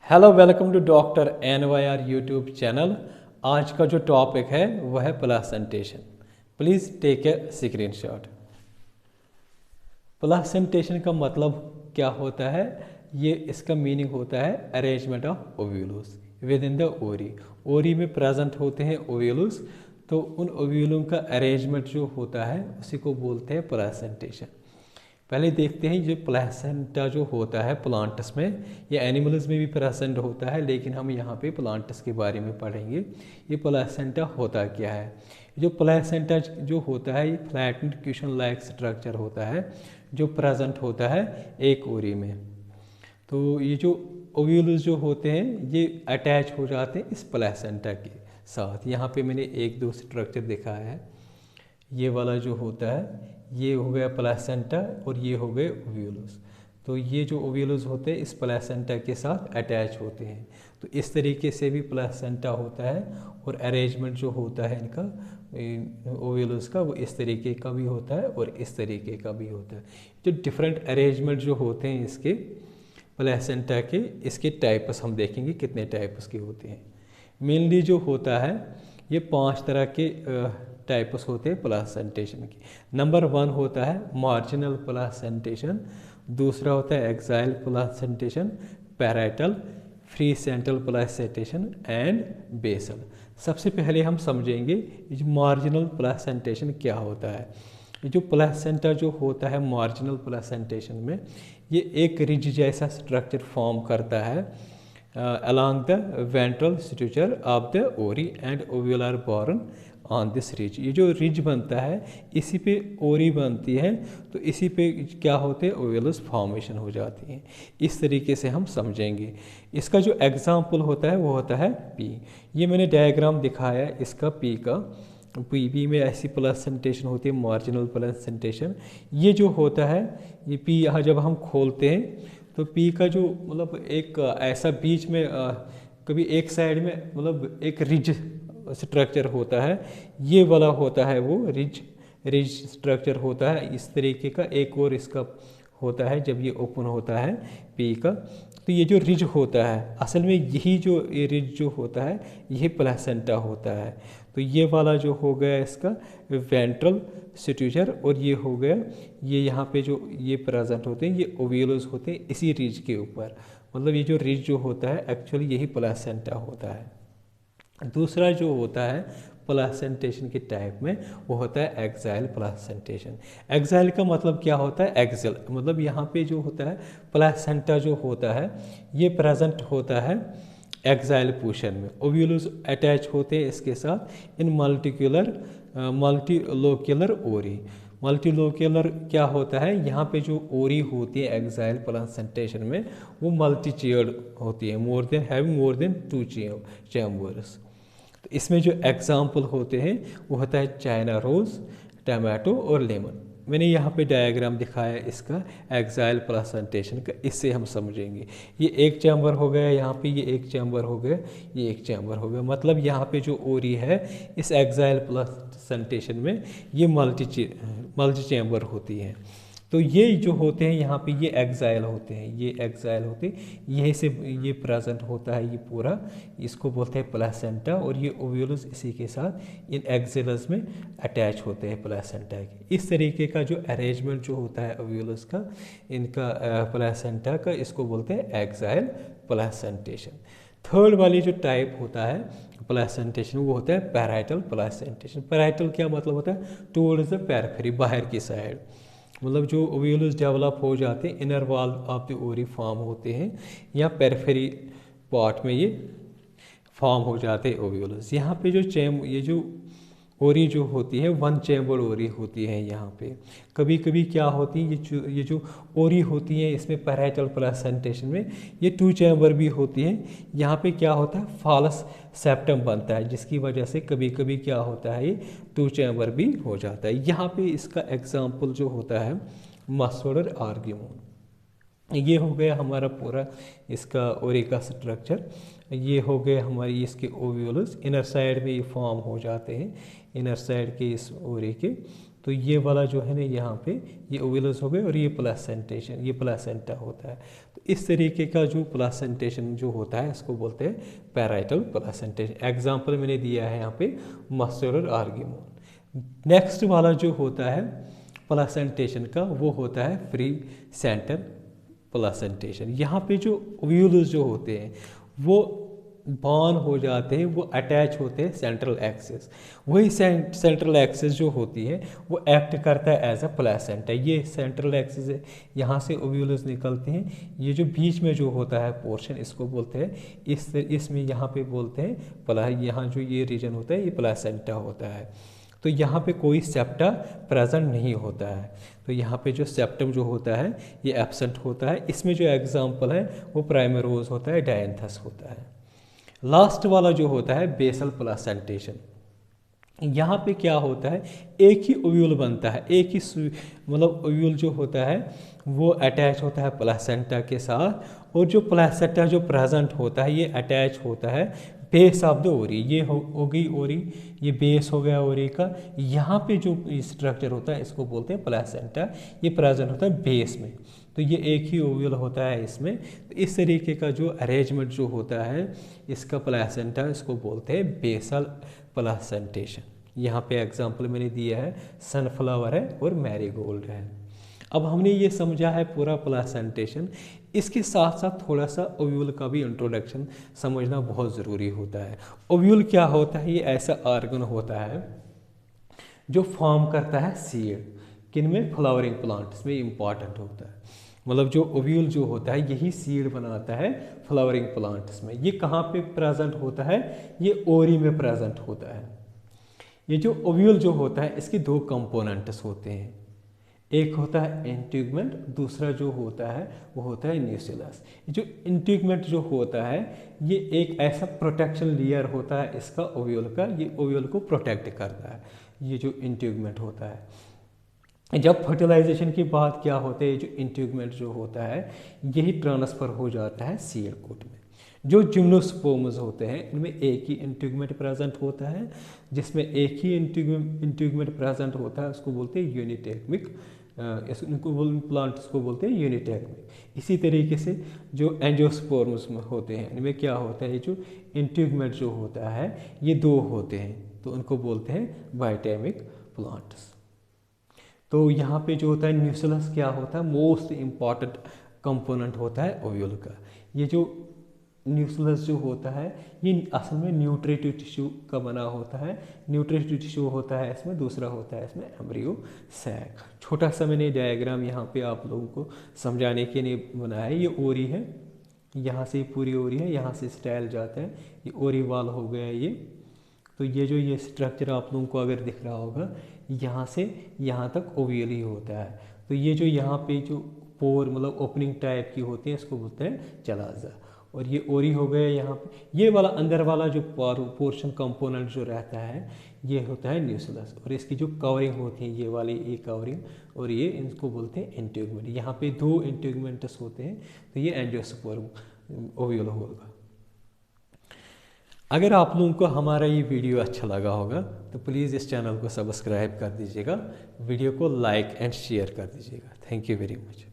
Hello, welcome to doctor NYR YouTube channel. आज का जो टॉपिक है वह है placentation. Please take a screenshot. Placentation का मतलब क्या होता है? ये इसका मीनिंग होता है arrangement of ovules with in the ओरी। ओरी में प्रेजेंट होते हैं ओव्यूल्स, तो उन ओव्यूलों का अरेंजमेंट जो होता है उसी को बोलते हैं प्लासेंटेशन। पहले देखते हैं जो प्लेसेंटा जो होता है प्लांट्स में या एनिमल्स में भी प्रेजेंट होता है, लेकिन हम यहाँ पे प्लांट्स के बारे में पढ़ेंगे। ये प्लेसेंटा होता क्या है? जो प्लेसेंटा जो होता है ये फ्लैटेंड क्वेश्चन लाइक स्ट्रक्चर होता है जो प्रेजेंट होता है एक ओरी में। तो ये जो ओव्यूल्स जो होते हैं ये अटैच हो जाते हैं इस प्लेसेंटा के साथ। यहाँ पे मैंने एक दो स्ट्रक्चर दिखाया है। ये वाला जो होता है ये हो गया प्लेसेंटा और ये हो गए ओव्यूल्स। तो ये जो ओव्यूल्स होते हैं इस प्लेसेंटा के साथ अटैच होते हैं। तो इस तरीके से भी प्लेसेंटा होता है और अरेंजमेंट जो होता है इनका ओव्यूल्स का वो इस तरीके का भी होता है और इस तरीके का भी होता है। जो डिफरेंट अरेंजमेंट जो होते हैं इसके प्लेसेंटा के, इसके टाइप्स हम देखेंगे कितने टाइप्स के होते हैं। मेनली जो होता है ये 5 तरह के टाइप्स होते हैं प्लासेंटेशन के। नंबर 1 होता है मार्जिनल प्लासेंटेशन, दूसरा होता है axile placentation, parietal, free central placentation and basal. सबसे पहले हम समझेंगे जो मार्जिनल प्लासेंटेशन क्या होता है। ये जो प्लासेंटा जो होता है मार्जिनल प्लासेंटेशन में ये एक रिज जैसा स्ट्रक्चर फॉर्म करता है along the ventral suture of the ovary and ovular born on this ridge। ये जो रिज बनता है इसी पे ओरी बनती है, तो इसी पे क्या होते हैं ओव्यूल्स फॉर्मेशन हो जाती हैं। इस तरीके से हम समझेंगे। इसका जो एग्जाम्पल होता है वो होता है पी। ये मैंने डायग्राम दिखाया है इसका पी का। पी में ऐसी प्लेसेंटेशन होती है मार्जिनल प्लेसेंटेशन। ये जो होता है ये पी यहाँ जब हम खोलते हैं तो पी का जो मतलब एक ऐसा बीच में कभी एक साइड में मतलब एक रिज स्ट्रक्चर होता है, ये वाला होता है वो रिज स्ट्रक्चर होता है इस तरीके का। एक और इसका होता है जब ये ओपन होता है पी का, तो ये जो रिज होता है असल में यही जो ये रिज जो होता है यही प्लेसेंटा होता है। तो ये वाला जो हो गया इसका वेंट्रल स्यूचर और ये हो गया ये यहाँ पे जो ये प्रेजेंट होते हैं ये ओव्यूल्स होते हैं इसी रिज के ऊपर। मतलब ये जो रिज जो होता है एक्चुअली यही प्लेसेंटा होता है। दूसरा जो होता है प्लासेंटेशन के टाइप में वो होता है एक्साइल प्लासेंटेशन। एक्साइल का मतलब क्या होता है? एक्सल मतलब यहाँ पे जो होता है प्लासेंटा जो होता है ये प्रेजेंट होता है एक्साइल पोर्शन में। ओव्यूल्स अटैच होते हैं इसके साथ इन मल्टीलोक्यूलर ओरी। मल्टीलोक्यूलर क्या होता है? यहाँ पे जो ओरी होती है एक्साइल प्लासेंटेशन में वो मल्टी चेयर्ड होती है, मोर देन 2 चैम्बर्स। तो इसमें जो एग्जाम्पल होते हैं वो होता है चाइना रोज, टमाटो और लेमन। मैंने यहाँ पे डायग्राम दिखाया इसका एक्साइल प्लासेंटेशन का, इससे हम समझेंगे। ये एक चैम्बर हो गया, यहाँ पे ये एक चैम्बर हो गया, ये एक चैम्बर हो गया। मतलब यहाँ पे जो ओरी है इस एक्साइल प्लासेंटेशन में ये मल्टी चैम्बर होती है। तो ये जो होते हैं यहाँ पे ये एक्साइल होते हैं, ये एक्साइल होते हैं, यहीं से ये प्रेजेंट होता है ये पूरा, इसको बोलते हैं प्लेसेंटा। और ये ओव्यूल्स इसी के साथ इन एक्सेलस में अटैच होते हैं प्लेसेंटा के। इस तरीके का जो अरेंजमेंट जो होता है ओव्यूल्स का इनका प्लेसेंटा का, इसको बोलते हैं एक्साइल प्लासेंटेशन। थर्ड वाली जो टाइप होता है प्लासेंटेशन वो होता है पैराइटल प्लासेंटेशन। पैराइटल क्या मतलब होता है? टुवर्ड्स द पेरिफेरी, बाहर की साइड। मतलब जो ओव्यूल्स डेवलप हो जाते हैं इनर वॉल ऑफ द ओरी फॉर्म होते हैं या पेरिफेरी पार्ट में ये फॉर्म हो जाते हैं ओव्यूल्स। यहाँ पे जो ये जो ओरी जो होती है 1 चैम्बर ओरी होती है। यहाँ पे कभी कभी क्या होती है ये जो ओरी होती है इसमें पैराइटल प्लासेंटेशन में ये 2 चैम्बर भी होती है। यहाँ पे क्या होता है फॉल्स सेप्टम बनता है जिसकी वजह से कभी कभी क्या होता है ये 2 चैम्बर भी हो जाता है। यहाँ पे इसका एग्जाम्पल जो होता है मस्टर्ड आर्ग्यूमोन। ये हो गया हमारा पूरा इसका ओरी का स्ट्रक्चर। ये हो गए हमारी इसके ओव्यूल्स, इनर साइड में ये फॉर्म हो जाते हैं इनर साइड के इस ओरी के। तो ये वाला जो है ना यहाँ पे ये ओव्यूलस हो गए और ये प्लेसेंटेशन, ये प्लेसेंटा होता है। तो इस तरीके का जो प्लेसेंटेशन जो होता है इसको बोलते हैं पैराइटल प्लेसेंटेशन। एग्जाम्पल मैंने दिया है यहाँ पे मस्टर्ड और आर्गेमोन। नेक्स्ट वाला जो होता है प्लेसेंटेशन का वो होता है फ्री सेंटर प्लेसेंटेशन। यहाँ पे जो ओव्यूल्स जो होते हैं वो बॉन्ड हो जाते हैं, वो अटैच होते हैं सेंट्रल एक्सिस। वही सेंट्रल एक्सिस जो होती है वो एक्ट करता है एज अ प्लेसेंटा। ये सेंट्रल एक्सिस है, यहाँ से ओव्यूल्स निकलते हैं। ये जो बीच में जो होता है पोर्शन इसको बोलते हैं इसमें यहाँ पे बोलते हैं यहाँ जो ये रीजन होता है ये प्लेसेंटा होता है। तो यहाँ पे कोई सेप्टा प्रेजेंट नहीं होता है। तो यहाँ पे जो सेप्टम जो होता है ये एब्सेंट होता है। इसमें जो एग्जाम्पल है वो प्राइमरोज होता है, डायंथस होता है। लास्ट वाला जो होता है बेसल प्लेसेंटेशन। यहाँ पे क्या होता है एक ही ओव्यूल बनता है, एक ही मतलब ओव्यूल जो होता है वो अटैच होता है प्लेसेंटा के साथ, और जो प्लेसेंटा जो प्रेजेंट होता है ये अटैच होता है बेस ऑफ द ओरी। ये हो गई ओरी, ये बेस हो गया ओरी का। यहाँ पे जो स्ट्रक्चर होता है इसको बोलते हैं प्लेसेंटा, ये प्रेजेंट होता है बेस में। तो ये एक ही ओव्यूल होता है इसमें। तो इस तरीके का जो अरेंजमेंट जो होता है इसका प्लेसेंटा, इसको बोलते हैं बेसल प्लेसेंटेशन। यहाँ पे एग्जांपल मैंने दिया है सनफ्लावर है और मैरीगोल्ड है। अब हमने ये समझा है पूरा प्लेसेंटेशन। इसके साथ साथ थोड़ा सा ओव्यूल का भी इंट्रोडक्शन समझना बहुत ज़रूरी होता है। ओव्यूल क्या होता है? ये ऐसा ऑर्गन होता है जो फॉर्म करता है सीड। किन में? फ्लावरिंग प्लांट्स में इम्पॉर्टेंट होता है। मतलब जो ओव्यूल जो होता है यही सीड बनाता है फ्लावरिंग प्लांट्स में। ये कहाँ पे प्रेजेंट होता है? ये ओरी में प्रेजेंट होता है। ये जो ओव्यूल जो होता है इसके दो कंपोनेंट्स होते हैं, एक होता है इंट्यूगमेंट, दूसरा जो होता है वो होता है न्यूक्लियस। जो इंट्यूगमेंट जो होता है ये एक ऐसा प्रोटेक्शन लेयर होता है इसका ओव्यूल का, ये ओव्यूल को प्रोटेक्ट करता है। ये जो इंट्यूगमेंट होता है, जब फर्टिलाइजेशन की बात क्या होता है, जो इंट्यूगमेंट जो होता है यही ट्रांसफ़र हो जाता है सीड कोट में। जो जिम्नोस्पर्म्स होते हैं इनमें एक ही इंट्यूगमेंट प्रेजेंट होता है, जिसमें एक ही इंट्यूगमेंट प्रेजेंट होता है उसको बोलते हैं यूनिटेगमिक। इनको प्लांट्स को बोलते हैं यूनिटेगमिक। इसी तरीके से जो एंजियोस्पर्म्स होते हैं इनमें क्या होता है, जो इंट्यूगमेंट जो होता है ये दो होते हैं, तो उनको बोलते हैं बाइटेमिक प्लांट्स। तो यहाँ पे जो होता है न्यूक्लियस क्या होता है, मोस्ट इम्पॉर्टेंट कंपोनेंट होता है ओव्यूल का। ये जो न्यूक्लियस जो होता है ये असल में न्यूट्रिटिव टिश्यू का बना होता है। न्यूट्रिटिव टिश्यू होता है इसमें, दूसरा होता है इसमें एम्ब्रियो सैक। छोटा सा मैंने डायग्राम यहाँ पे आप लोगों को समझाने के लिए बनाया है। ये ओरी है, यहाँ से पूरी ओरी है, यहाँ से स्टाइल जाता है, ये ओरी वाल हो गया ये। तो ये जो ये स्ट्रक्चर आप लोगों को अगर दिख रहा होगा यहाँ से यहाँ तक ओव्यूल ही होता है। तो ये जो यहाँ पे जो पोर मतलब ओपनिंग टाइप की होती है इसको बोलते हैं चलाजा। और ये ओरी हो गया यहाँ पे। ये वाला अंदर वाला जो पोर्शन कंपोनेंट जो रहता है ये होता है न्यूक्लियस, और इसकी जो कवरिंग होती है ये वाली ये कवरिंग, और ये इनको बोलते हैं इंट्यूगमेंट। यहाँ पे दो इंट्यूगमेंट्स होते हैं, तो ये एंजियोस्पर्म ओव्यूल होगा। अगर आप लोगों को हमारा ये वीडियो अच्छा लगा होगा तो प्लीज़ इस चैनल को सब्सक्राइब कर दीजिएगा, वीडियो को लाइक एंड शेयर कर दीजिएगा। Thank you very much.